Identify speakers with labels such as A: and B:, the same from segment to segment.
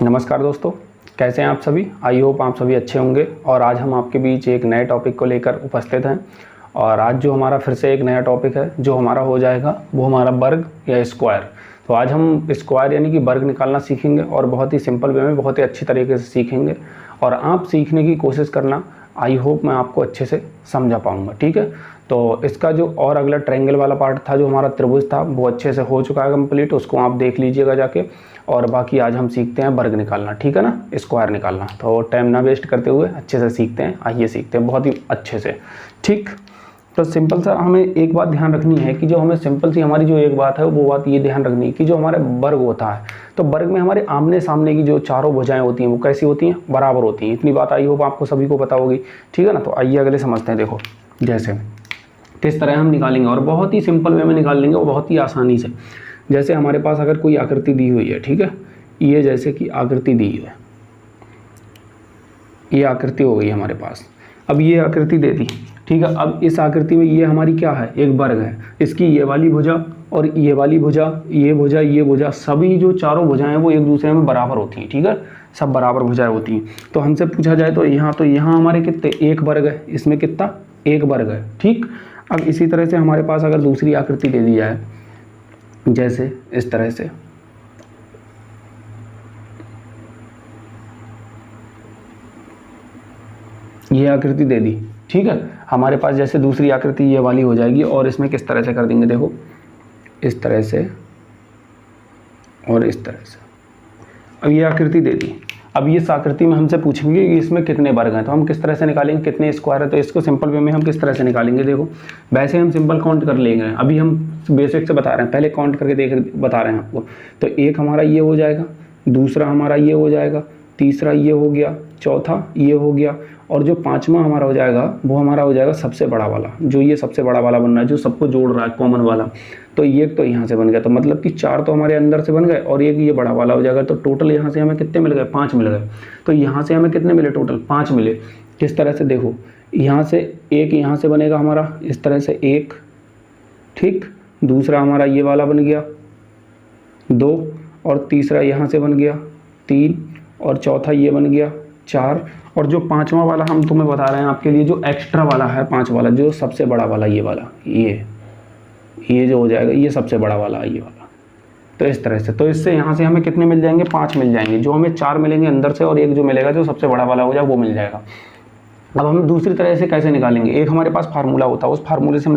A: नमस्कार दोस्तों, कैसे हैं आप सभी। आई होप आप सभी अच्छे होंगे। और आज हम आपके बीच एक नए टॉपिक को लेकर उपस्थित हैं। और आज जो हमारा फिर से एक नया टॉपिक है जो हमारा हो जाएगा वो हमारा वर्ग या स्क्वायर। तो आज हम स्क्वायर यानी कि वर्ग निकालना सीखेंगे और बहुत ही सिंपल वे में बहुत ही अच्छी तरीके से सीखेंगे। और आप सीखने की कोशिश करना, आई होप मैं आपको अच्छे से समझा पाऊँगा। ठीक है, तो इसका जो और अगला ट्रायंगल वाला पार्ट था जो हमारा त्रिभुज था वो अच्छे से हो चुका है कंप्लीट, उसको आप देख लीजिएगा जाके। और बाकी आज हम सीखते हैं वर्ग निकालना, ठीक है ना, स्क्वायर निकालना। तो टाइम ना वेस्ट करते हुए अच्छे से सीखते हैं। आइए सीखते हैं बहुत ही अच्छे से। ठीक, तो सिंपल सा हमें एक बात ध्यान रखनी है कि जो हमें सिंपल सी हमारी जो एक बात है वो बात ये ध्यान रखनी है कि जो हमारे वर्ग होता है तो वर्ग में हमारे आमने सामने की जो चारों भुजाएं होती हैं वो कैसी होती हैं, बराबर होती हैं। इतनी बात आई होप आपको सभी को पता होगी, ठीक है ना। तो आइए अगले समझते हैं। देखो जैसे किस तरह हम निकालेंगे, और बहुत ही सिंपल वे में निकाल लेंगे और बहुत ही आसानी से। जैसे हमारे पास अगर कोई आकृति दी हुई है, ठीक है, ये जैसे कि आकृति दी है, ये आकृति हो गई हमारे पास। अब ये आकृति दे दी, ठीक है। अब इस आकृति में ये हमारी क्या है, एक वर्ग है। इसकी ये वाली भुजा और ये वाली भुजा, ये भुजा, ये भुजा, सभी जो चारों भुजाएं हैं वो एक दूसरे में बराबर होती हैं, ठीक है, सब बराबर भुजाएं होती हैं। तो हमसे पूछा जाए तो यहाँ हमारे कितने, एक वर्ग है, इसमें कितना, एक वर्ग है। ठीक, अब इसी तरह से हमारे पास अगर दूसरी आकृति दे दी जाए जैसे इस तरह से, ये आकृति दे दी, ठीक है। हमारे पास जैसे दूसरी आकृति ये वाली हो जाएगी और इसमें किस तरह से कर देंगे, देखो इस तरह से और इस तरह से। अब ये आकृति दे दी। अब इस आकृति में हमसे पूछेंगे कि इसमें कितने वर्ग हैं, तो हम किस तरह से निकालेंगे, कितने स्क्वायर है। तो इसको सिंपल वे में हम किस तरह से निकालेंगे, देखो वैसे हम सिंपल काउंट कर लेंगे। अभी हम बेसिक से बता रहे हैं, पहले काउंट करके बता रहे हैं आपको। तो एक हमारा ये हो जाएगा, दूसरा हमारा ये हो जाएगा, तीसरा ये हो गया, चौथा ये हो गया, और जो पांचवा हमारा हो जाएगा वो हमारा हो जाएगा सबसे बड़ा वाला, जो ये सबसे बड़ा वाला बन रहा है, जो सबको जोड़ रहा है, कॉमन वाला। तो ये तो यहाँ से बन गया, तो मतलब कि चार तो हमारे अंदर से बन गए और एक ये बड़ा वाला हो जाएगा। तो टोटल यहाँ से हमें कितने मिल गए, 5 मिल गए। तो यहाँ से हमें कितने मिले, टोटल 5 मिले। किस तरह से, देखो यहाँ से एक, यहाँ से बनेगा हमारा इस तरह से एक, ठीक, दूसरा हमारा ये वाला बन गया 2, और तीसरा यहाँ से बन गया 3, और चौथा ये बन गया 4, और जो पांचवा वाला हम तुम्हें बता रहे हैं आपके लिए, जो एक्स्ट्रा वाला है 5 वाला, जो सबसे बड़ा वाला ये वाला, ये जो हो जाएगा ये सबसे बड़ा वाला है, ये वाला। तो इस तरह से, तो इससे यहाँ से हमें कितने मिल जाएंगे, 5 मिल जाएंगे। जो हमें 4 मिलेंगे अंदर से और एक जो मिलेगा जो सबसे बड़ा वाला हो जाए वो मिल जाएगा। अब हम दूसरी तरह से कैसे निकालेंगे, एक हमारे पास फार्मूला होता है, उस फार्मूले से हम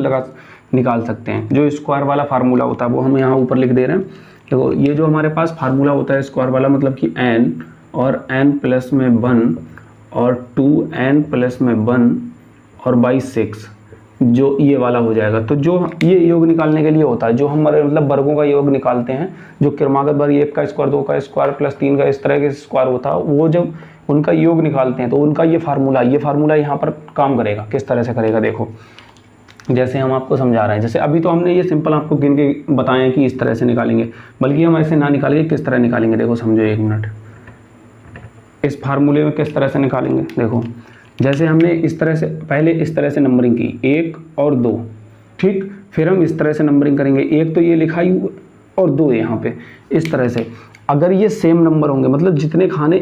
A: निकाल सकते हैं। जो स्क्वायर वाला फार्मूला होता है वो हम यहाँ ऊपर लिख दे रहे हैं। देखो ये जो हमारे पास फार्मूला होता है स्क्वायर वाला, मतलब कि n और n प्लस में 1 और 2n प्लस में 1 और बाई 6, जो ये वाला हो जाएगा। तो जो ये योग निकालने के लिए होता है, जो हमारे मतलब वर्गों का योग निकालते हैं, जो क्रमागत वर्ग 1 का स्क्वायर, 2 का स्क्वायर प्लस 3 का, इस तरह के स्क्वायर होता है, वो जब उनका योग निकालते हैं तो उनका ये फार्मूला यहाँ पर काम करेगा। किस तरह से करेगा, देखो जैसे हम आपको समझा रहे हैं। जैसे अभी तो हमने ये सिंपल आपको गिन के बताएं कि इस तरह से निकालेंगे, बल्कि हम ऐसे ना निकालेंगे, किस तरह निकालेंगे, देखो समझो एक मिनट। इस फार्मूले में किस तरह से निकालेंगे, देखो जैसे हमने इस तरह से, पहले इस तरह से नंबरिंग की 1 और 2, ठीक, फिर हम इस तरह से नंबरिंग करेंगे, 1 तो ये लिखा ही और 2 यहाँ पे, इस तरह से। अगर ये सेम नंबर होंगे, मतलब जितने खाने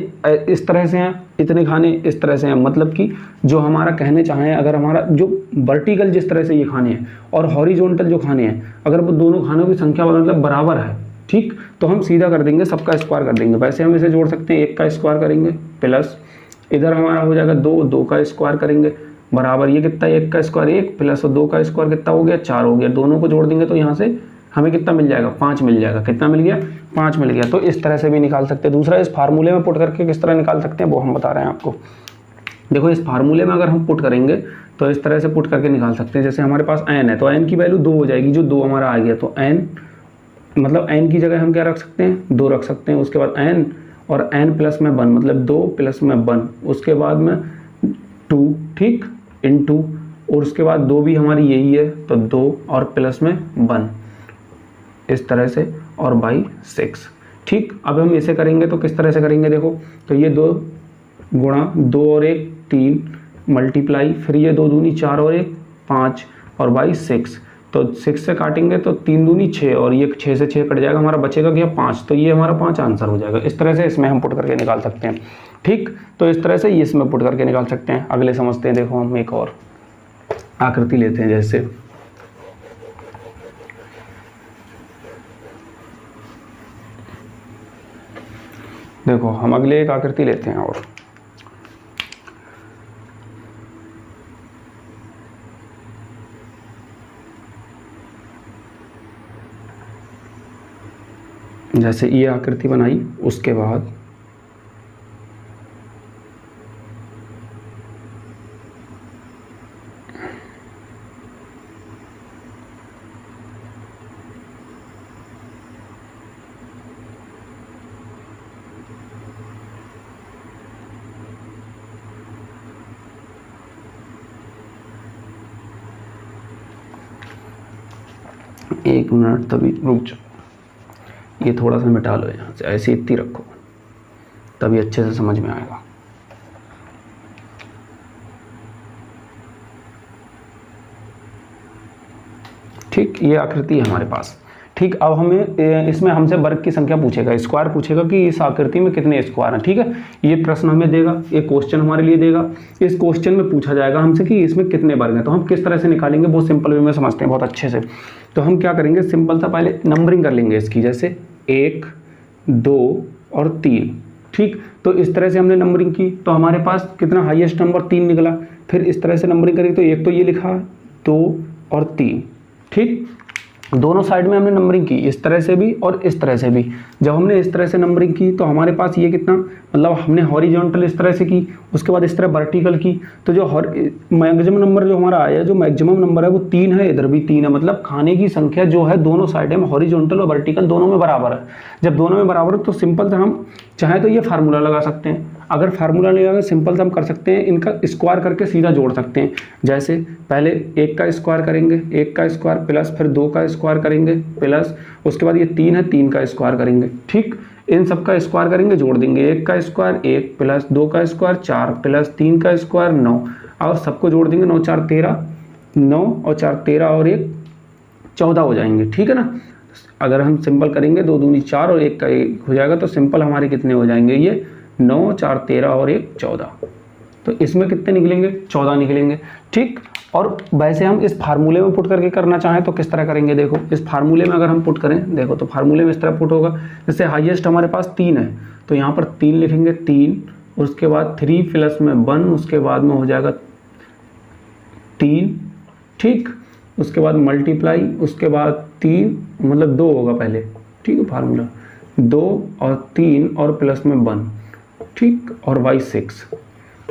A: इस तरह से हैं, इतने खाने इस तरह से हैं, मतलब कि जो हमारा कहने चाहें, अगर हमारा जो वर्टिकल जिस तरह से ये खाने हैं और हॉरिजॉन्टल जो खाने हैं, अगर वो दोनों खानों की संख्या मतलब बराबर है, ठीक, तो हम सीधा कर देंगे, सबका स्क्वायर कर देंगे। वैसे हम इसे जोड़ सकते हैं, 1 का स्क्वायर करेंगे प्लस इधर हमारा हो जाएगा 2 का स्क्वायर करेंगे बराबर, ये कितना, 1 का स्क्वायर 1 प्लस 2 का स्क्वायर कितना हो गया, 4 हो गया। दोनों को जोड़ देंगे तो यहाँ से हमें कितना मिल जाएगा, 5 मिल जाएगा। कितना मिल गया, 5 मिल गया। तो इस तरह से भी निकाल सकते हैं। दूसरा, इस फार्मूले में पुट करके किस तरह निकाल सकते हैं वो हम बता रहे हैं आपको। देखो इस फार्मूले में अगर हम पुट करेंगे तो इस तरह से पुट करके निकाल सकते हैं। जैसे हमारे पास n है तो n की वैल्यू 2 हो जाएगी, जो 2 हमारा आ गया। तो n मतलब n की जगह हम क्या रख सकते हैं, 2 रख सकते हैं। उसके बाद n और n प्लस में 1, मतलब 2 प्लस में 1, उसके बाद में 2, ठीक, इनटू, और उसके बाद 2 भी हमारी यही है तो 2 और प्लस में 1, इस तरह से, और बाई 6, ठीक। अब हम इसे करेंगे तो किस तरह से करेंगे, देखो तो ये 2 गुणा 2 और 1 3 मल्टीप्लाई, फिर ये 2 दूनी 4 और 1 5 और बाई 6, तो 6 से काटेंगे तो 3 दूनी 6 और ये 6 से 6 कट जाएगा, हमारा बचेगा क्या 5, तो ये हमारा 5 आंसर हो जाएगा। इस तरह से इसमें हम पुट करके निकाल सकते हैं। ठीक, तो इस तरह से ये इसमें पुट करके निकाल सकते हैं। अगले समझते हैं, देखो हम एक और आकृति लेते हैं। जैसे देखो हम अगले एक आकृति लेते हैं और जैसे ये आकृति बनाई, उसके बाद एक मिनट, तभी रुक जाओ, ये थोड़ा सा मिटा लो यहाँ से, ऐसे इतनी रखो, तभी अच्छे से समझ में आएगा। ठीक, ये आकृति है हमारे पास। ठीक, अब हमें इसमें हमसे वर्ग की संख्या पूछेगा, स्क्वायर पूछेगा कि इस आकृति में कितने स्क्वायर हैं। ठीक है, ये प्रश्न हमें देगा, एक क्वेश्चन हमारे लिए देगा। इस क्वेश्चन में पूछा जाएगा हमसे कि इसमें कितने वर्ग हैं, तो हम किस तरह से निकालेंगे, बहुत सिंपल वे में समझते हैं बहुत अच्छे से। तो हम क्या करेंगे, सिंपल सा पहले नंबरिंग कर लेंगे इसकी, जैसे 1, 2 और 3। ठीक, तो इस तरह से हमने नंबरिंग की, तो हमारे पास कितना हाईएस्ट नंबर 3 निकला। फिर इस तरह से नंबरिंग करेंगे तो एक तो ये लिखा 2 और 3। ठीक, दोनों साइड में हमने नंबरिंग की, इस तरह से भी और इस तरह से भी। जब हमने इस तरह से नंबरिंग की तो हमारे पास ये कितना, मतलब हमने हॉरिजॉन्टल इस तरह से की, उसके बाद इस तरह वर्टिकल की, तो जो मैक्सिमम नंबर जो हमारा आया, जो मैक्सिमम नंबर है वो 3 है, इधर भी 3 है। मतलब खाने की संख्या जो है दोनों साइड में, हॉरिजॉन्टल और वर्टिकल दोनों में बराबर है। जब दोनों में बराबर है तो सिंपल से हम चाहे तो ये फार्मूला लगा सकते हैं। अगर फार्मूला नहीं लगा, सिंपल से हम कर सकते हैं, इनका स्क्वायर करके सीधा जोड़ सकते हैं। जैसे पहले 1 का स्क्वायर करेंगे, 1 का स्क्वायर प्लस फिर 2 का स्क्वायर करेंगे प्लस, उसके बाद ये 3 है, 3 का स्क्वायर करेंगे। ठीक, इन सब का स्क्वायर करेंगे, जोड़ देंगे। 1 का स्क्वायर 1 प्लस 2 का स्क्वायर 4 प्लस 3 का स्क्वायर 9, और सबको जोड़ देंगे। 9 4 13, 9 और 4 13 और 1 14 हो जाएंगे। ठीक है ना, अगर हम सिंपल करेंगे 2 दूनी 4 और 1 का 1 हो जाएगा, तो सिंपल हमारे कितने हो जाएंगे, ये 9 4 13 और 1 14। तो इसमें कितने निकलेंगे, 14 निकलेंगे। ठीक, और वैसे हम इस फार्मूले में पुट करके करना चाहें तो किस तरह करेंगे, देखो इस फार्मूले में अगर हम पुट करें, देखो तो फार्मूले में इस तरह पुट होगा। जैसे हाईएस्ट हमारे पास 3 है, तो यहाँ पर 3 लिखेंगे, 3, उसके बाद 3 प्लस में 1, उसके बाद में हो जाएगा 3। ठीक, उसके बाद मल्टीप्लाई, उसके बाद 3 मतलब 2 होगा पहले। ठीक है, फार्मूला 2 और 3 और प्लस में 1। ठीक, और y 6।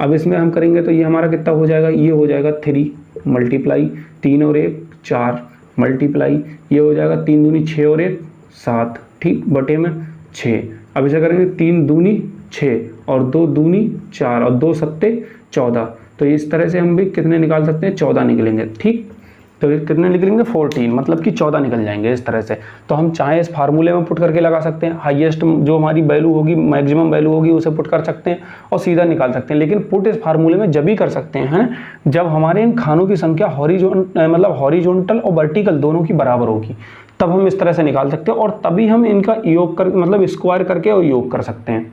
A: अब इसमें हम करेंगे तो ये हमारा कितना हो जाएगा, ये हो जाएगा 3 मल्टीप्लाई 3 और 1 4 मल्टीप्लाई, ये हो जाएगा 3 दूनी 6 और 1 7। ठीक, बटे में 6। अब इसे करेंगे 3 दूनी 6 और 2 दूनी 4 और 2 सत्ते 14। तो इस तरह से हम भी कितने निकाल सकते हैं, 14 निकलेंगे। ठीक, तो कितने निकलेंगे, 14, मतलब कि 14 निकल जाएंगे इस तरह से। तो हम चाहे इस फार्मूले में पुट करके लगा सकते हैं, हाईएस्ट जो हमारी वैल्यू होगी, मैक्सिमम वैल्यू होगी, उसे पुट कर सकते हैं और सीधा निकाल सकते हैं। लेकिन पुट इस फार्मूले में जब भी कर सकते हैं जब हमारे इन खानों की संख्या हॉरिजॉन्टल और वर्टिकल दोनों की बराबर होगी, तब हम इस तरह से निकाल सकते हैं, और तभी हम इनका योग कर मतलब स्क्वायर करके और योग कर सकते हैं।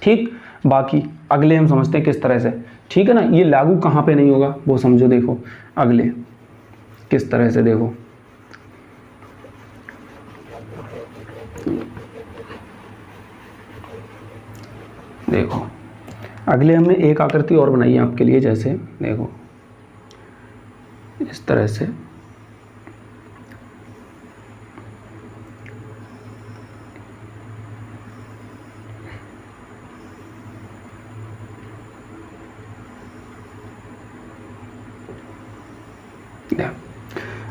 A: ठीक, बाकी अगले हम समझते हैं किस तरह से। ठीक है ना, ये लागू कहाँ पे नहीं होगा वो समझो। देखो अगले किस तरह से, देखो देखो अगले हमने एक आकृति और बनाई है आपके लिए। जैसे देखो इस तरह से,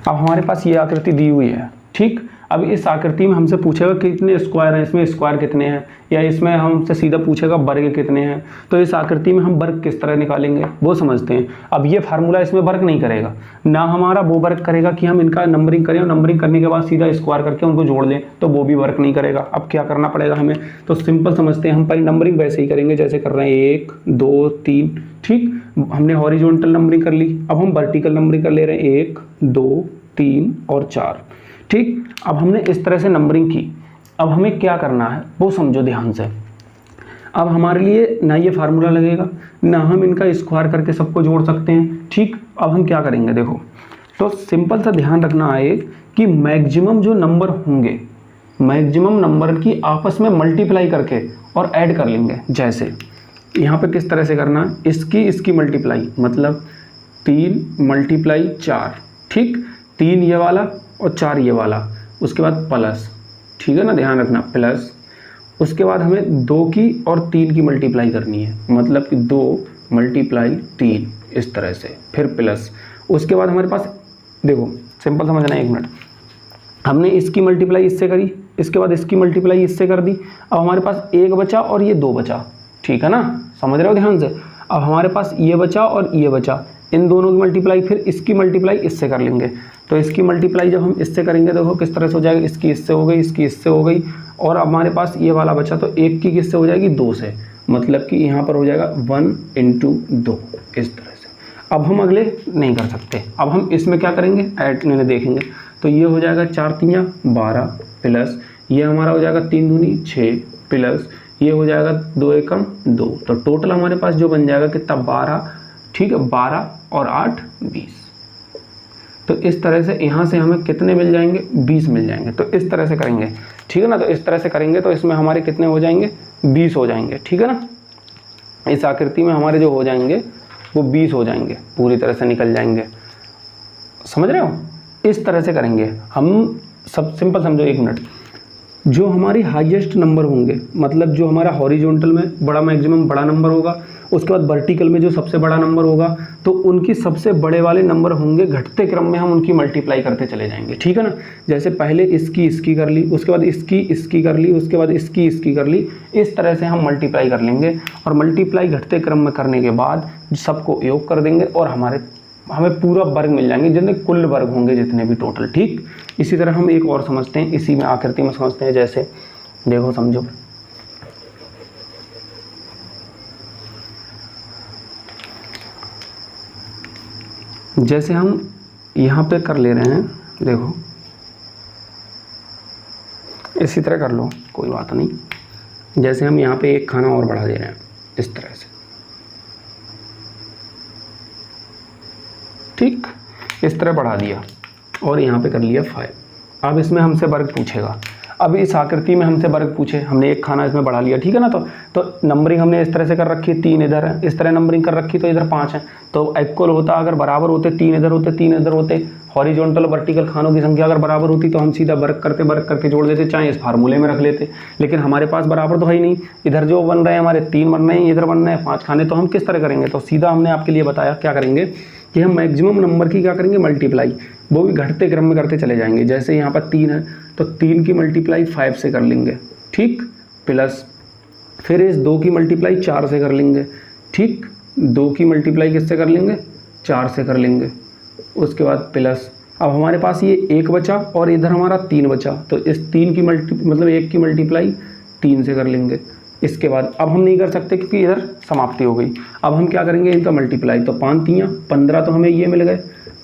A: अब हमारे पास ये आकृति दी हुई है। ठीक, अब इस आकृति में हमसे पूछेगा कितने स्क्वायर हैं, इसमें स्क्वायर कितने हैं, या इसमें हमसे सीधा पूछेगा वर्ग कितने हैं। तो इस आकृति में हम वर्ग किस तरह निकालेंगे वो समझते हैं। अब ये फार्मूला इसमें वर्क नहीं करेगा, ना हमारा वो वर्क करेगा कि हम इनका नंबरिंग करें और नंबरिंग करने के बाद सीधा स्क्वायर करके उनको जोड़ दें, तो वो भी वर्क नहीं करेगा। अब क्या करना पड़ेगा हमें, तो सिंपल समझते हैं, हम पहले नंबरिंग वैसे ही करेंगे जैसे कर रहे हैं 1 2 3। ठीक, हमने हॉरिजॉन्टल नंबरिंग कर ली, अब हम वर्टिकल नंबरिंग कर ले रहे हैं 1 2 3 और 4। ठीक, अब हमने इस तरह से नंबरिंग की। अब हमें क्या करना है वो समझो ध्यान से। अब हमारे लिए ना ये फार्मूला लगेगा, ना हम इनका स्क्वायर करके सबको जोड़ सकते हैं। ठीक, अब हम क्या करेंगे देखो, तो सिंपल सा ध्यान रखना है कि मैक्सिमम जो नंबर होंगे, मैक्सिमम नंबर की आपस में मल्टीप्लाई करके और ऐड कर लेंगे। जैसे यहाँ पे किस तरह से करना है, इसकी मल्टीप्लाई, मतलब 3 मल्टीप्लाई 4। ठीक, 3 ये वाला और 4 ये वाला, उसके बाद प्लस, ठीक है ना, ध्यान रखना प्लस। उसके बाद हमें 2 की और 3 की मल्टीप्लाई करनी है, मतलब कि 2 मल्टीप्लाई 3 इस तरह से, फिर प्लस। उसके बाद हमारे पास देखो सिंपल समझना, 1 मिनट, हमने इसकी मल्टीप्लाई इससे करी, इसके बाद इसकी मल्टीप्लाई इससे कर दी। अब हमारे पास 1 बचा और ये 2 बचा, ठीक है ना, समझ रहे हो ध्यान से। अब हमारे पास ये बचा और ये बचा, इन दोनों की मल्टीप्लाई फिर इसकी मल्टीप्लाई इससे कर लेंगे। तो इसकी मल्टीप्लाई जब हम इससे करेंगे देखो किस तरह से हो जाएगा, इसकी इससे हो गई, इसकी इससे हो गई, और अब हमारे पास ये वाला बचा, तो 1 की किससे हो जाएगी, 2 से, मतलब कि यहाँ पर हो जाएगा 1 × 2 इस तरह से। अब हम अगले नहीं कर सकते, अब हम इसमें क्या करेंगे, ऐड देखेंगे। तो ये हो जाएगा 4 × 3 = 12 प्लस ये हमारा हो जाएगा 3 दूनी 6 प्लस ये हो जाएगा 2 एकम 2। तो टोटल हमारे पास जो बन जाएगा कितना, 12। ठीक है, 12 और 8 20। तो इस तरह से यहाँ से हमें कितने मिल जाएंगे, 20 मिल जाएंगे। तो इस तरह से करेंगे, ठीक है ना, तो इस तरह से करेंगे तो इसमें हमारे कितने हो जाएंगे, 20 हो जाएंगे, ठीक है ना। इस आकृति में हमारे जो हो जाएंगे वो 20 हो जाएंगे, पूरी तरह से निकल जाएंगे, समझ रहे हो। इस तरह से करेंगे हम, सब सिंपल समझो। 1 मिनट, जो हमारी हाईएस्ट नंबर होंगे, मतलब जो हमारा हॉरिजॉन्टल में बड़ा मैक्सिमम बड़ा नंबर होगा, उसके बाद वर्टिकल में जो सबसे बड़ा नंबर होगा, तो उनकी सबसे बड़े वाले नंबर होंगे, घटते क्रम में हम उनकी मल्टीप्लाई करते चले जाएंगे, ठीक है ना। जैसे पहले इसकी कर ली, उसके बाद इसकी कर ली, उसके बाद इसकी कर ली, इस तरह से हम मल्टीप्लाई कर लेंगे। और मल्टीप्लाई घटते क्रम में करने के बाद सबको योग कर देंगे और हमें पूरा वर्ग मिल जाएंगे, जितने कुल वर्ग होंगे जितने भी टोटल। ठीक, इसी तरह हम एक और समझते हैं, इसी में आकृति में समझते हैं। जैसे देखो समझो, जैसे हम यहाँ पे कर ले रहे हैं, देखो इसी तरह कर लो, कोई बात नहीं। जैसे हम यहाँ पे एक खाना और बढ़ा दे रहे हैं इस तरह से, ठीक, इस तरह बढ़ा दिया और यहाँ पे कर लिया 5। अब इसमें हमसे वर्ग पूछेगा, अब इस आकृति में हमसे वर्ग पूछे, हमने एक खाना इसमें बढ़ा लिया, ठीक है ना। तो नंबरिंग हमने इस तरह से कर रखी है, 3 इधर है, इस तरह नंबरिंग कर रखी, तो इधर 5 है। तो इक्वल होता, अगर बराबर होते, 3 इधर होते 3 इधर होते, हॉरिजॉन्टल वर्टिकल खानों की संख्या अगर बराबर होती तो हम सीधा वर्ग करके जोड़ देते, चाहे इस फार्मूले में रख लेते। लेकिन हमारे पास बराबर तो है ही नहीं, इधर जो बन रहे हैं हमारे 3 बन रहे हैं, इधर बन रहे हैं 5 खाने, तो हम किस तरह करेंगे। तो सीधा हमने आपके लिए बताया क्या करेंगे कि हम मैक्सिमम नंबर की क्या करेंगे, मल्टीप्लाई, वो भी घटते क्रम में करते चले जाएंगे। जैसे यहाँ पर 3 है तो 3 की मल्टीप्लाई 5 से कर लेंगे, ठीक, प्लस फिर इस 2 की मल्टीप्लाई 4 से कर लेंगे, ठीक, 2 की मल्टीप्लाई किससे कर लेंगे, 4 से कर लेंगे। उसके बाद प्लस, अब हमारे पास ये 1 बचा और इधर हमारा 3 बचा, तो इस 3 की मतलब 1 की मल्टीप्लाई 3 से कर लेंगे। इसके बाद अब हम नहीं कर सकते क्योंकि इधर समाप्ति हो गई। अब हम क्या करेंगे, इनका मल्टीप्लाई, तो 5 × 3 = 15, तो हमें ये मिल गए,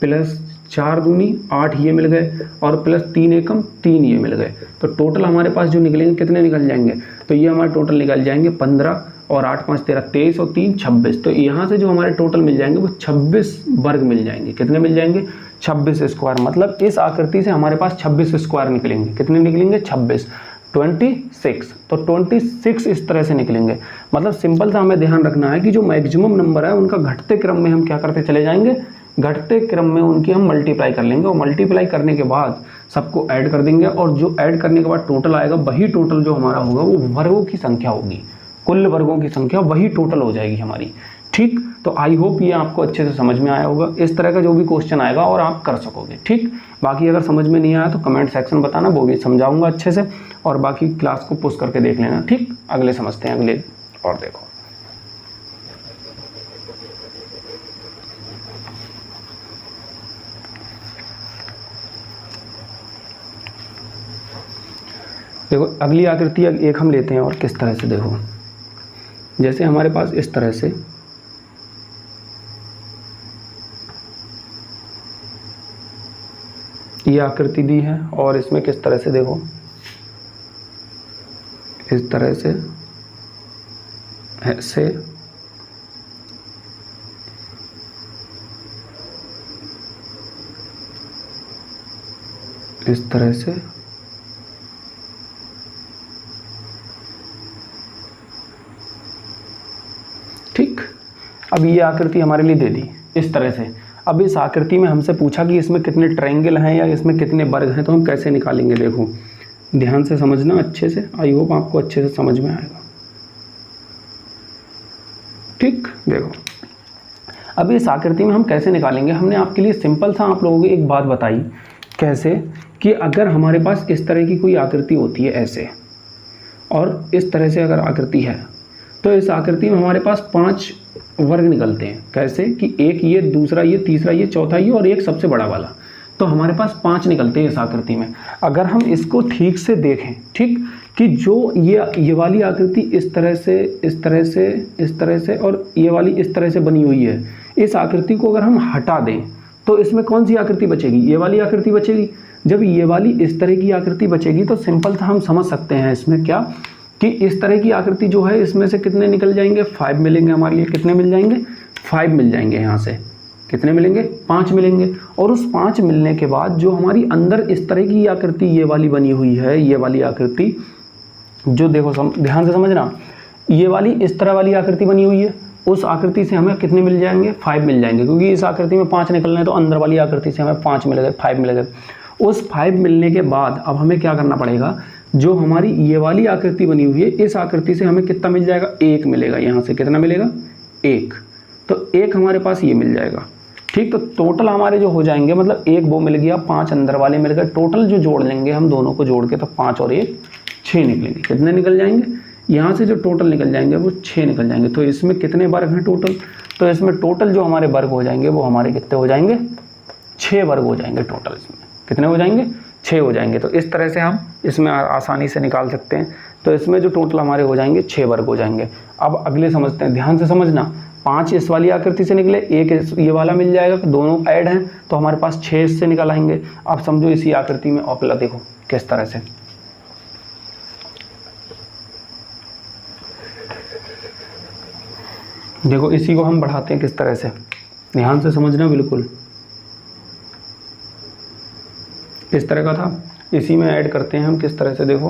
A: प्लस 4 दूनी 8 ये मिल गए, और प्लस 3 एकम 3 ये मिल गए। तो टोटल हमारे पास जो निकलेंगे कितने निकल जाएंगे, तो ये हमारे टोटल निकल जाएंगे 15 और 8 × 5 = 13, 23 और 3 = 26। तो यहाँ से जो हमारे टोटल मिल जाएंगे वो 26 वर्ग मिल जाएंगे। कितने मिल जाएंगे, 26 स्क्वायर। मतलब इस आकृति से हमारे पास 26 स्क्वायर निकलेंगे। कितने निकलेंगे, 26, 26। तो 26 इस तरह से निकलेंगे। मतलब सिंपल सा हमें ध्यान रखना है कि जो मैक्सिमम नंबर है उनका घटते क्रम में हम क्या करते चले जाएंगे, घटते क्रम में उनकी हम मल्टीप्लाई कर लेंगे, और मल्टीप्लाई करने के बाद सबको ऐड कर देंगे, और जो ऐड करने के बाद टोटल आएगा, वही टोटल जो हमारा होगा वो वर्गों की संख्या होगी, कुल वर्गों की संख्या वही टोटल हो जाएगी हमारी। ठीक, तो आई होप ये आपको अच्छे से समझ में आया होगा। इस तरह का जो भी क्वेश्चन आएगा और आप कर सकोगे। ठीक, बाकी अगर समझ में नहीं आया तो कमेंट सेक्शन बताना, वो भी समझाऊंगा अच्छे से, और बाकी क्लास को पुश करके देख लेना। ठीक, अगले समझते हैं, अगले और देखो। देखो अगली आकृति एक हम लेते हैं, और किस तरह से देखो, जैसे हमारे पास इस तरह से ये आकृति दी है और इसमें किस तरह से देखो, इस तरह से, ऐसे, इस तरह से, ठीक। अब ये आकृति हमारे लिए दे दी इस तरह से। अब इस आकृति में हमसे पूछा कि इसमें कितने ट्रायंगल हैं या इसमें कितने वर्ग हैं, तो हम कैसे निकालेंगे। देखो ध्यान से समझना अच्छे से, आई होप आपको अच्छे से समझ में आएगा, ठीक। देखो अब इस आकृति में हम कैसे निकालेंगे, हमने आपके लिए सिंपल सा आप लोगों को एक बात बताई, कैसे कि अगर हमारे पास इस तरह की कोई आकृति होती है ऐसे, और इस तरह से अगर आकृति है, तो इस आकृति में हमारे पास 5 वर्ग निकलते हैं। कैसे कि एक ये, दूसरा ये, तीसरा ये, चौथा ये और एक सबसे बड़ा वाला, तो हमारे पास 5 निकलते हैं इस आकृति में। अगर हम इसको ठीक से देखें, ठीक, कि जो ये वाली आकृति इस तरह से, इस तरह से, इस तरह से और ये वाली इस तरह से बनी हुई है, इस आकृति को अगर हम हटा दें तो इसमें कौन सी आकृति बचेगी, ये वाली आकृति बचेगी। जब ये वाली इस तरह की आकृति बचेगी तो सिंपल था हम समझ सकते हैं इसमें क्या, कि इस तरह की आकृति जो है इसमें से कितने निकल जाएंगे, 5 मिलेंगे हमारे लिए। कितने मिल जाएंगे, 5 मिल जाएंगे। यहाँ से कितने मिलेंगे, 5 मिलेंगे। और उस 5 मिलने के बाद जो हमारी अंदर इस तरह की आकृति ये वाली बनी हुई है, ये वाली आकृति जो देखो ध्यान से समझना, ये वाली इस तरह वाली आकृति बनी हुई है, उस आकृति से हमें कितने मिल जाएंगे, 5 मिल जाएंगे, क्योंकि इस आकृति में 5 निकलने हैं तो अंदर वाली आकृति से हमें 5 मिल गए, 5 मिल गए। उस 5 मिलने के बाद अब हमें क्या करना पड़ेगा, जो हमारी ये वाली आकृति बनी हुई है, इस आकृति से हमें कितना मिल जाएगा, 1 मिलेगा। यहाँ से कितना मिलेगा, 1, तो 1 हमारे पास ये मिल जाएगा, ठीक। तो टोटल हमारे जो हो जाएंगे, मतलब 1 वो मिल गया, 5 अंदर वाले मिल गए, टोटल जो जोड़ लेंगे हम दोनों को जोड़ के, तो 5 और 1 6 निकलेंगे। कितने निकल जाएंगे, यहाँ से जो टोटल निकल जाएंगे वो 6 निकल जाएंगे। तो इसमें कितने वर्ग हैं टोटल, तो इसमें टोटल जो हमारे वर्ग हो जाएंगे वो हमारे कितने हो जाएंगे, 6 वर्ग हो जाएंगे टोटल। इसमें कितने हो जाएंगे, 6 हो जाएंगे। तो इस तरह से हम इसमें आसानी से निकाल सकते हैं। तो इसमें जो टोटल हमारे हो जाएंगे 6 वर्ग हो जाएंगे। अब अगले समझते हैं, ध्यान से समझना। 5 इस वाली आकृति से निकले, 1 ये वाला मिल जाएगा, दोनों ऐड हैं तो हमारे पास 6 इससे निकल आएंगे। अब समझो इसी आकृति में औकला देखो किस तरह से, देखो इसी को हम बढ़ाते हैं किस तरह से, ध्यान से समझना बिल्कुल। इस तरह का था, इसी में ऐड करते हैं हम किस तरह से, देखो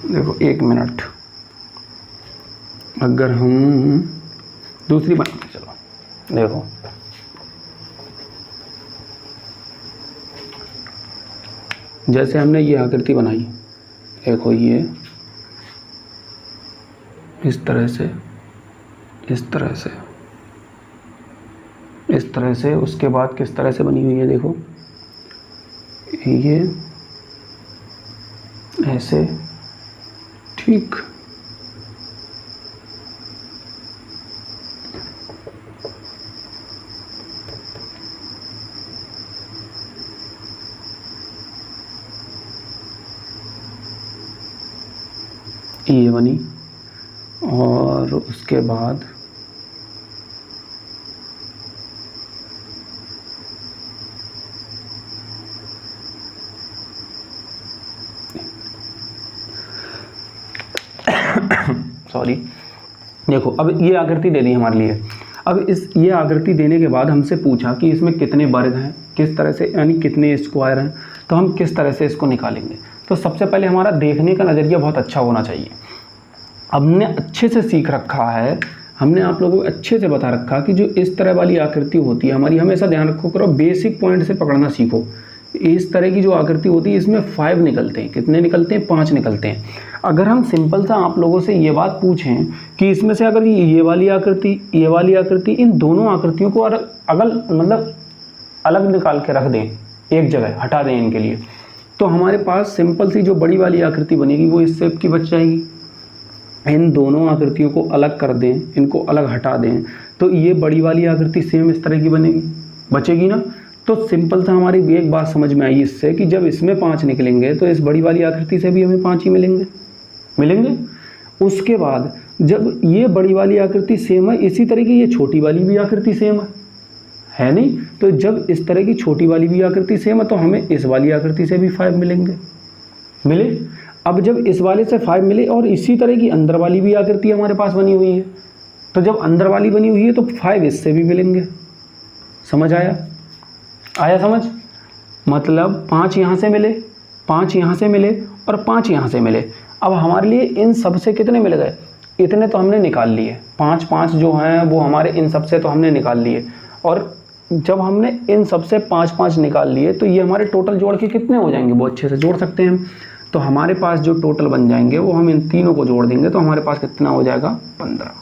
A: देखो 1 मिनट, अगर हम दूसरी बनाते, चलो देखो जैसे हमने ये आकृति बनाई, देखो ये इस तरह से, इस तरह से, इस तरह से, उसके बाद किस तरह से बनी हुई है, देखो ये ऐसे, ठीक। ये बनी और उसके बाद सॉरी, देखो अब ये आकृति दे दी हमारे लिए। अब ये आकृति देने के बाद हमसे पूछा कि इसमें कितने वर्ग हैं, किस तरह से, यानी कितने स्क्वायर हैं, तो हम किस तरह से इसको निकालेंगे। तो सबसे पहले हमारा देखने का नज़रिया बहुत अच्छा होना चाहिए। हमने अच्छे से सीख रखा है, हमने आप लोगों को अच्छे से बता रखा कि जो इस तरह वाली आकृति होती है हमारी, हमेशा ध्यान रखो, करो बेसिक पॉइंट से पकड़ना सीखो। इस तरह की जो आकृति होती है इसमें 5 निकलते हैं, कितने निकलते हैं, 5 निकलते हैं। अगर हम सिंपल सा आप लोगों से ये बात पूछें कि इसमें से अगर ये वाली आकृति, इन दोनों आकृतियों को मतलब अलग निकाल के रख दें, एक जगह हटा दें इनके लिए, तो हमारे पास सिंपल सी जो बड़ी वाली आकृति बनेगी वो इस शेप की बच जाएगी। इन दोनों आकृतियों को अलग कर दें, इनको अलग हटा दें, तो ये बड़ी वाली आकृति सेम इस तरह की बनेगी, बचेगी ना। तो सिंपल सा हमारी एक बात समझ में आई इससे कि जब इसमें 5 निकलेंगे तो इस बड़ी वाली आकृति से भी हमें 5 ही मिलेंगे। उसके बाद जब ये बड़ी वाली आकृति सेम है, इसी तरह की ये छोटी वाली भी आकृति सेम है नहीं। तो जब इस तरह की छोटी वाली भी आकृति सेम है तो हमें इस वाली आकृति से भी 5 मिलेंगे, मिले। अब जब इस वाले से 5 मिले और इसी तरह की अंदर वाली भी आकृति हमारे पास बनी हुई है, तो जब अंदर वाली बनी हुई है तो 5 इससे भी मिलेंगे। समझ आया? आया समझ? मतलब 5 यहाँ से मिले, 5 यहाँ से मिले और 5 यहाँ से मिले। अब हमारे लिए इन सब से कितने मिल गए? इतने तो हमने निकाल लिए। 5 5 जो हैं वो हमारे इन सब से तो हमने निकाल लिए। और जब हमने इन सब से 5 5 निकाल लिए तो ये हमारे टोटल जोड़ के कितने हो जाएंगे? वो अच्छे से जोड़ सकते हैं हम। तो हमारे पास जो टोटल बन जाएंगे वो हम इन तीनों को जोड़ देंगे तो हमारे पास कितना हो जाएगा? 15।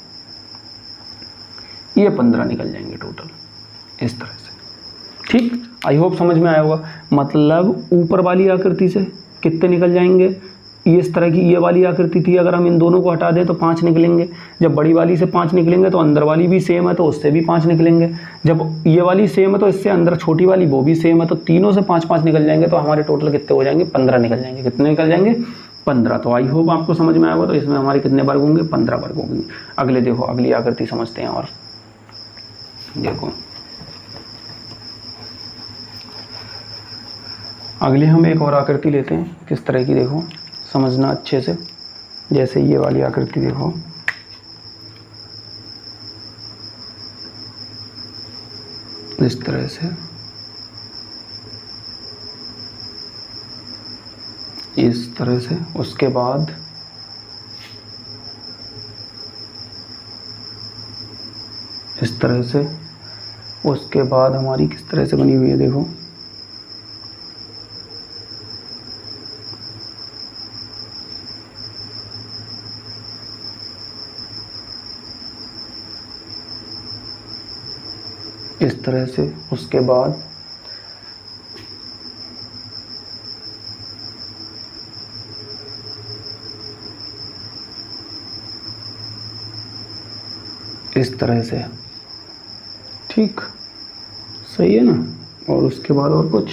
A: ये 15 निकल जाएंगे टोटल, इस तरह से। ठीक, आई होप समझ में आया होगा। मतलब ऊपर वाली आकृति से कितने निकल जाएंगे? ये इस तरह की ये वाली आकृति थी, अगर हम इन दोनों को हटा दें तो 5 निकलेंगे। जब बड़ी वाली से 5 निकलेंगे तो अंदर वाली भी सेम है तो उससे भी 5 निकलेंगे। जब ये वाली सेम है तो इससे अंदर छोटी वाली वो भी सेम है, तो तीनों से 5 5 निकल जाएंगे। तो हमारे टोटल कितने हो जाएंगे? 15 निकल जाएंगे। कितने निकल जाएंगे? 15। तो आई होप आपको समझ में आया होगा। तो इसमें हमारे कितने वर्ग होंगे? 15 वर्ग होंगे। अगले देखो, अगली आकृति समझते हैं। और देखो अगले हम एक और आकृति लेते हैं। किस तरह की, देखो समझना अच्छे से। जैसे ये वाली आकृति देखो, इस तरह से, इस तरह से। उसके बाद इस तरह से। उसके बाद हमारी किस तरह से बनी हुई है, देखो इस तरह से। उसके बाद इस तरह से। ठीक, सही है ना? और उसके बाद और कुछ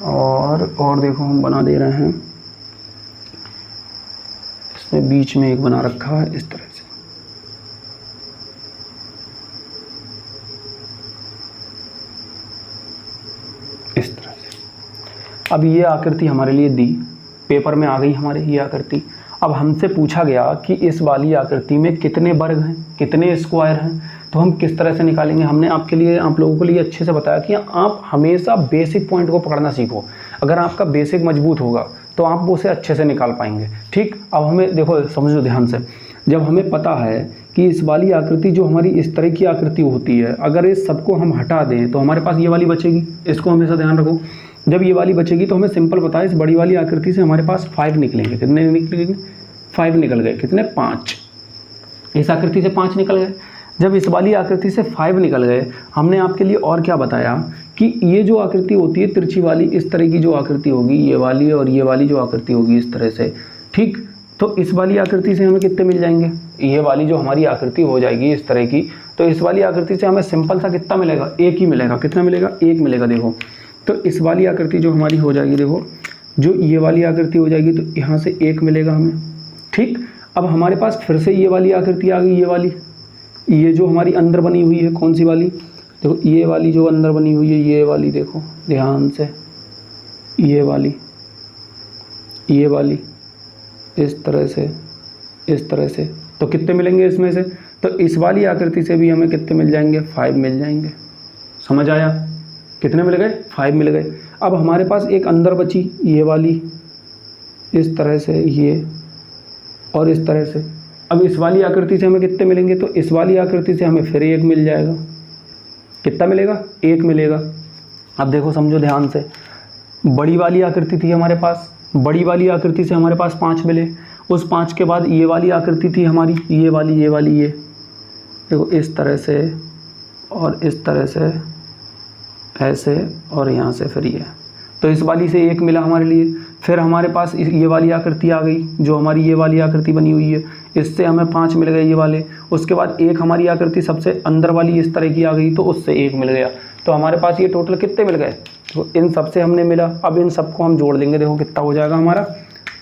A: और देखो हम बना दे रहे हैं। इसमें बीच में एक बना रखा है इस तरह से। इस तरह से। अब ये आकृति हमारे लिए दी, पेपर में आ गई हमारे ये आकृति। अब हमसे पूछा गया कि इस वाली आकृति में कितने वर्ग हैं, कितने स्क्वायर हैं, तो हम किस तरह से निकालेंगे। हमने आपके लिए, आप लोगों के लिए अच्छे से बताया कि आप हमेशा बेसिक पॉइंट को पकड़ना सीखो। अगर आपका बेसिक मजबूत होगा तो आप उसे अच्छे से निकाल पाएंगे। ठीक, अब हमें देखो, समझो ध्यान से। जब हमें पता है कि इस वाली आकृति जो हमारी इस तरह की आकृति होती है, अगर इस सबको हम हटा दें तो हमारे पास ये वाली बचेगी। इसको हमेशा ध्यान रखो। जब ये वाली बचेगी तो हमें सिंपल पता है, इस बड़ी वाली आकृति से हमारे पास 5 निकलेंगे। कितने निकलेंगे? 5 निकल गए। कितने? 5। इस आकृति से 5 निकल गए। जब इस वाली आकृति से 5 निकल गए, हमने आपके लिए और क्या बताया कि ये जो आकृति होती है तिरछी वाली, इस तरह की जो आकृति होगी, ये वाली और ये वाली जो आकृति होगी इस तरह से। ठीक, तो इस वाली आकृति से हमें कितने मिल जाएंगे? ये वाली जो हमारी आकृति हो जाएगी इस तरह की, तो इस वाली आकृति से हमें सिंपल सा कितना मिलेगा? 1 ही मिलेगा। कितना मिलेगा? 1 मिलेगा। देखो, तो इस वाली आकृति जो हमारी हो जाएगी, देखो जो ये वाली आकृति हो जाएगी तो यहाँ से 1 मिलेगा हमें। ठीक, अब हमारे पास फिर से ये वाली आकृति आ गई। ये वाली, ये जो हमारी अंदर बनी हुई है, कौन सी वाली? देखो ये वाली जो अंदर बनी हुई है, ये वाली देखो ध्यान से, ये वाली, ये वाली, इस तरह से, इस तरह से। तो कितने मिलेंगे इसमें से? तो इस वाली आकृति से भी हमें कितने मिल जाएंगे? 5 मिल जाएंगे। समझ आया? कितने मिल गए? 5 मिल गए। अब हमारे पास एक अंदर बची, ये वाली, इस तरह से, ये और इस तरह से। अब इस वाली आकृति से हमें कितने मिलेंगे? तो इस वाली आकृति से हमें फिर 1 मिल जाएगा। कितना मिलेगा? 1 मिलेगा। अब देखो, समझो ध्यान से। बड़ी वाली आकृति थी हमारे पास, बड़ी वाली आकृति से हमारे पास 5 मिले। उस 5 के बाद ये वाली आकृति थी हमारी, ये वाली, ये वाली, ये देखो इस तरह से और इस तरह से, ऐसे, और यहाँ से फिर ये। तो इस वाली से 1 मिला हमारे लिए। फिर हमारे पास ये वाली आकृति आ गई, जो हमारी ये वाली आकृति बनी हुई है, इससे हमें 5 मिल गए ये वाले। उसके बाद एक हमारी आकृति सबसे अंदर वाली इस तरह की आ गई, तो उससे 1 मिल गया। तो हमारे पास ये टोटल कितने मिल गए? तो इन सब से हमने मिला। अब इन सबको हम जोड़ देंगे, देखो कितना हो जाएगा हमारा।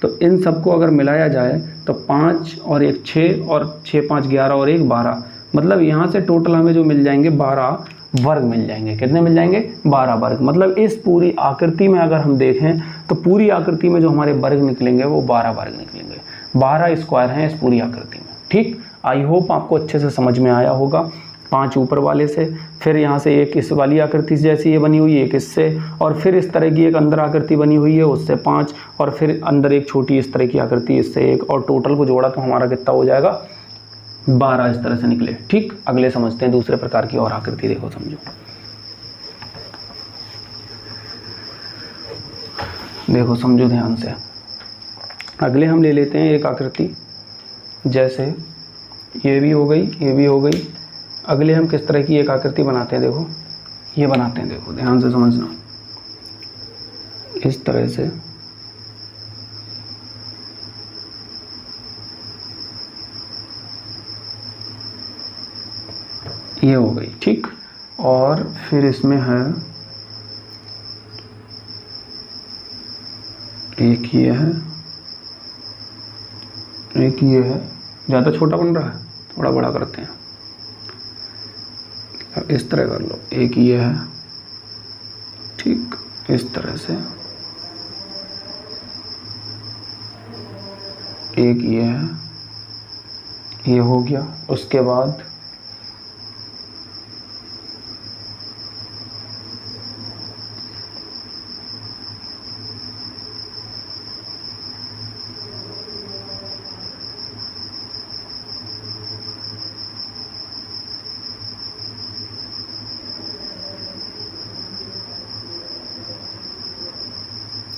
A: तो इन सबको अगर मिलाया जाए तो 5 और 1 6 और 6 5 11 और 1 12, मतलब यहाँ से टोटल हमें जो मिल जाएंगे 12 वर्ग मिल जाएंगे। कितने मिल जाएंगे? 12 वर्ग। मतलब इस पूरी आकृति में अगर हम देखें तो पूरी आकृति में जो हमारे वर्ग निकलेंगे वो 12 वर्ग निकलेंगे। 12 स्क्वायर हैं इस पूरी आकृति में। ठीक, आई होप आपको अच्छे से समझ में आया होगा। 5 ऊपर वाले से, फिर यहाँ से एक इस वाली आकृति जैसी ये बनी हुई है, एक इससे, और फिर इस तरह की एक अंदर आकृति बनी हुई है उससे 5, और फिर अंदर एक छोटी इस तरह की आकृति इससे 1, और टोटल को जोड़ा तो हमारा कितना हो जाएगा? 12 इस तरह से निकले। ठीक, अगले समझते हैं दूसरे प्रकार की और आकृति। देखो समझो, देखो समझो ध्यान से। अगले हम ले लेते हैं एक आकृति, जैसे ये भी हो गई, ये भी हो गई। अगले हम किस तरह की एक आकृति बनाते हैं? देखो ये बनाते हैं, देखो ध्यान से समझना। इस तरह से ये हो गई। ठीक, और फिर इसमें है एक ये है, एक ये है। ज़्यादा छोटा बन रहा है, थोड़ा बड़ा करते हैं। इस तरह कर लो, एक ये है। ठीक, इस तरह से एक ये है, ये हो गया। उसके बाद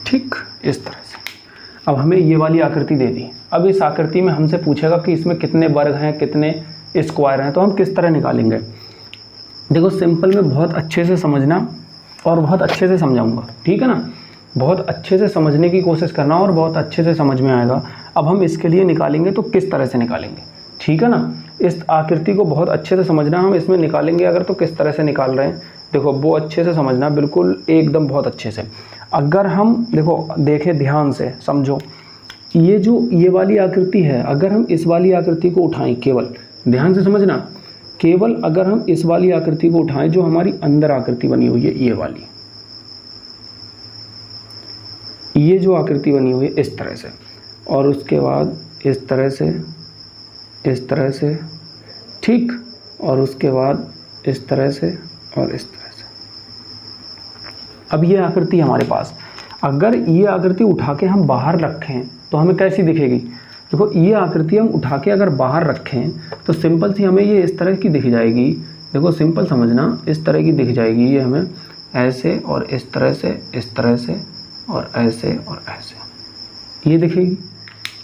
A: ठीक, इस तरह से। अब हमें ये वाली आकृति दे दी। अब इस आकृति में हमसे पूछेगा कि इसमें कितने वर्ग हैं, कितने स्क्वायर हैं, तो हम किस तरह निकालेंगे? देखो सिंपल में बहुत अच्छे से समझना और बहुत अच्छे से समझाऊंगा, ठीक है ना? बहुत अच्छे से समझने की कोशिश करना और बहुत अच्छे से समझ में आएगा। अब हम इसके लिए निकालेंगे तो किस तरह से निकालेंगे, ठीक है ना? इस आकृति को बहुत अच्छे से समझना। हम इसमें निकालेंगे अगर तो किस तरह से निकाल रहे हैं, देखो वो अच्छे से समझना, बिल्कुल एकदम बहुत अच्छे से। अगर हम देखो देखें ध्यान से समझो, ये जो ये वाली आकृति है, अगर हम इस वाली आकृति को उठाएं, केवल ध्यान से समझना, केवल अगर हम इस वाली आकृति को उठाएं जो हमारी अंदर आकृति बनी हुई है, ये वाली, ये जो आकृति बनी हुई है इस तरह से, और उसके बाद इस तरह से, इस तरह से, ठीक, और उसके बाद इस तरह से और इस तरह से। अब ये आकृति हमारे पास, अगर ये आकृति उठा के हम बाहर रखें तो हमें कैसी दिखेगी? देखो ये आकृति हम उठा के अगर बाहर रखें तो सिंपल सी हमें ये इस तरह की दिख जाएगी। देखो सिंपल समझना, इस तरह की दिख जाएगी ये हमें, ऐसे और इस तरह से, इस तरह से और ऐसे और ऐसे, ये दिखेगी।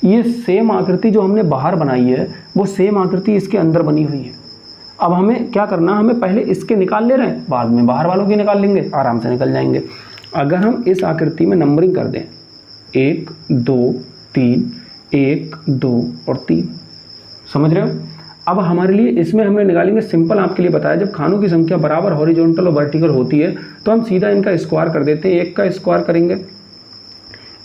A: ये सेम आकृति जो हमने बाहर बनाई है वो सेम आकृति इसके अंदर बनी हुई है। अब हमें क्या करना, हमें पहले इसके निकाल ले रहे हैं, बाद में बाहर वालों की निकाल लेंगे, आराम से निकल जाएंगे। अगर हम इस आकृति में नंबरिंग कर दें 1 2 3, 1 2 और 3, समझ रहे हो? अब हमारे लिए इसमें हमें निकालेंगे, सिंपल आपके लिए बताया, जब खानों की संख्या बराबर हॉरिजॉन्टल और वर्टिकल होती है तो हम सीधा इनका स्क्वायर कर देते हैं। 1 का स्क्वायर करेंगे,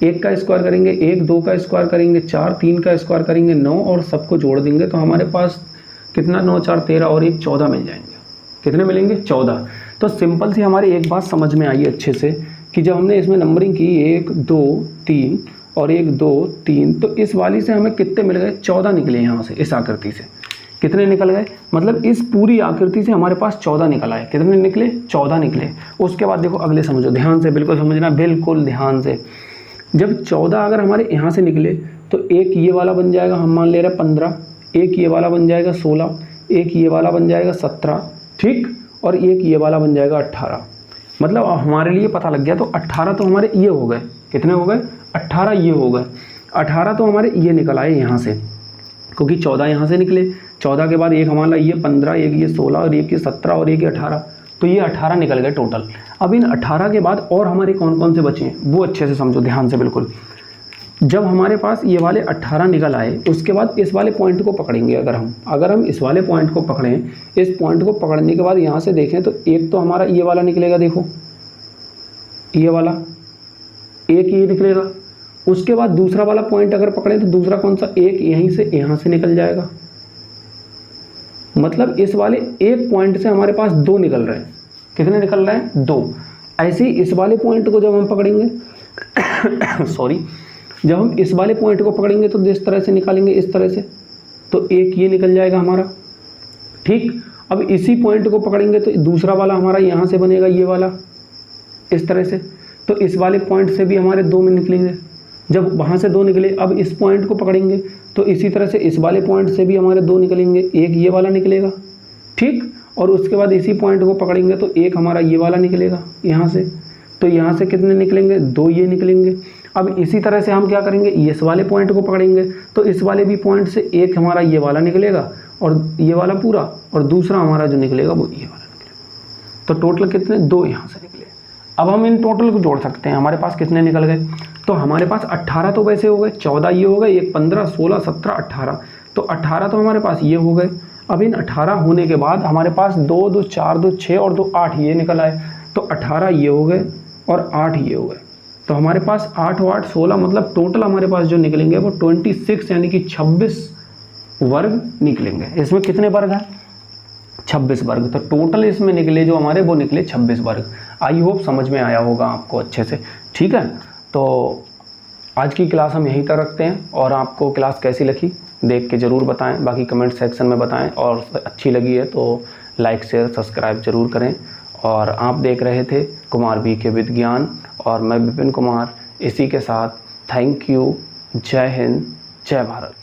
A: 1 का स्क्वायर करेंगे, 1 2 का स्क्वायर करेंगे, 4 3 का स्क्वायर करेंगे, 9, और सबको जोड़ देंगे तो हमारे पास कितना, 9 4 13 और 1 14 मिल जाएंगे। कितने मिलेंगे? 14। तो सिंपल सी हमारी एक बात समझ में आई अच्छे से कि जब हमने इसमें नंबरिंग की 1 2 3 और 1 2 3, तो इस वाली से हमें कितने मिल गए? 14 निकले। यहाँ से इस आकृति से कितने निकल गए? मतलब इस पूरी आकृति से हमारे पास 14 निकल आए। कितने निकले? 14 निकले। उसके बाद देखो अगले समझो, ध्यान से बिल्कुल समझना, बिल्कुल ध्यान से। जब 14 अगर हमारे यहाँ से निकले तो एक ये वाला बन जाएगा, हम मान ले रहे हैं 15, एक ये वाला बन जाएगा 16, एक ये वाला बन जाएगा 17, ठीक, और एक ये वाला बन जाएगा 18। मतलब हमारे लिए पता लग गया। तो 18 तो हमारे ये हो गए, कितने हो गए? 18 ये हो गए। 18 तो हमारे ये निकल आए यहाँ से, क्योंकि 14 यहाँ से निकले। 14 के बाद एक हमारा ये 15, एक ये 16 और एक ये 17 और एक ये 18, तो ये 18 निकल गए टोटल। अब इन 18 के बाद और हमारे कौन कौन से बचे हैं वो अच्छे से समझो, ध्यान से बिल्कुल। जब हमारे पास ये वाले 18 निकल आए, उसके बाद इस वाले पॉइंट को पकड़ेंगे। अगर हम इस वाले पॉइंट को पकड़ें, इस पॉइंट को पकड़ने के बाद यहाँ से देखें तो एक तो हमारा ये वाला निकलेगा, देखो ये वाला, एक ये निकलेगा। उसके बाद दूसरा वाला पॉइंट अगर पकड़ें तो दूसरा कौन सा? एक यहीं से यहाँ से निकल जाएगा। मतलब इस वाले एक पॉइंट से हमारे पास 2 निकल रहे हैं। कितने निकल रहे हैं 2। ऐसे ही इस वाले पॉइंट को जब हम पकड़ेंगे सॉरी, जब हम इस वाले पॉइंट को पकड़ेंगे तो इस तरह से निकालेंगे, इस तरह से, तो एक ये निकल जाएगा हमारा। ठीक, अब इसी पॉइंट को पकड़ेंगे तो दूसरा वाला हमारा यहाँ से बनेगा, ये वाला इस तरह से, तो इस वाले पॉइंट से भी हमारे 2 में निकलेंगे। जब वहाँ से 2 निकले, अब इस पॉइंट को पकड़ेंगे तो इसी तरह से इस वाले पॉइंट से भी हमारे 2 निकलेंगे, एक ये वाला निकलेगा। ठीक, और उसके बाद इसी पॉइंट को पकड़ेंगे तो एक हमारा ये वाला निकलेगा यहाँ से, तो यहाँ से कितने निकलेंगे 2 ये निकलेंगे। अब इसी तरह से हम क्या करेंगे, इस वाले पॉइंट को पकड़ेंगे तो इस वाले भी पॉइंट से एक हमारा ये वाला निकलेगा और ये वाला पूरा, और दूसरा हमारा जो निकलेगा वो ये वाला निकलेगा। तो टोटल कितने 2 यहाँ से निकले। अब हम इन टोटल को जोड़ सकते हैं, हमारे पास कितने निकल गए, तो हमारे पास 18 तो वैसे हो गए, 14 ये हो गए, एक 15, 16, 17, 18, तो 18 तो हमारे पास ये हो गए। अब इन 18 होने के बाद हमारे पास 2, 2, 4, 2, 6 और 2, 8 ये निकल आए, तो 18 ये हो गए और 8 ये हो गए। तो हमारे पास 8 और 8 16, मतलब टोटल हमारे पास जो निकलेंगे वो 26 यानी कि 26 वर्ग निकलेंगे। इसमें कितने वर्ग हैं 26 वर्ग, तो टोटल इसमें निकले जो हमारे वो निकले 26 वर्ग। आई होप समझ में आया होगा आपको अच्छे से। ठीक है, तो आज की क्लास हम यहीं तक रखते हैं, और आपको क्लास कैसी लगी देख के ज़रूर बताएं, बाकी कमेंट सेक्शन में बताएं, और अच्छी लगी है तो लाइक शेयर सब्सक्राइब ज़रूर करें। और आप देख रहे थे कुमार बी के विज्ञान, और मैं विपिन कुमार। इसी के साथ थैंक यू, जय हिंद, जय भारत।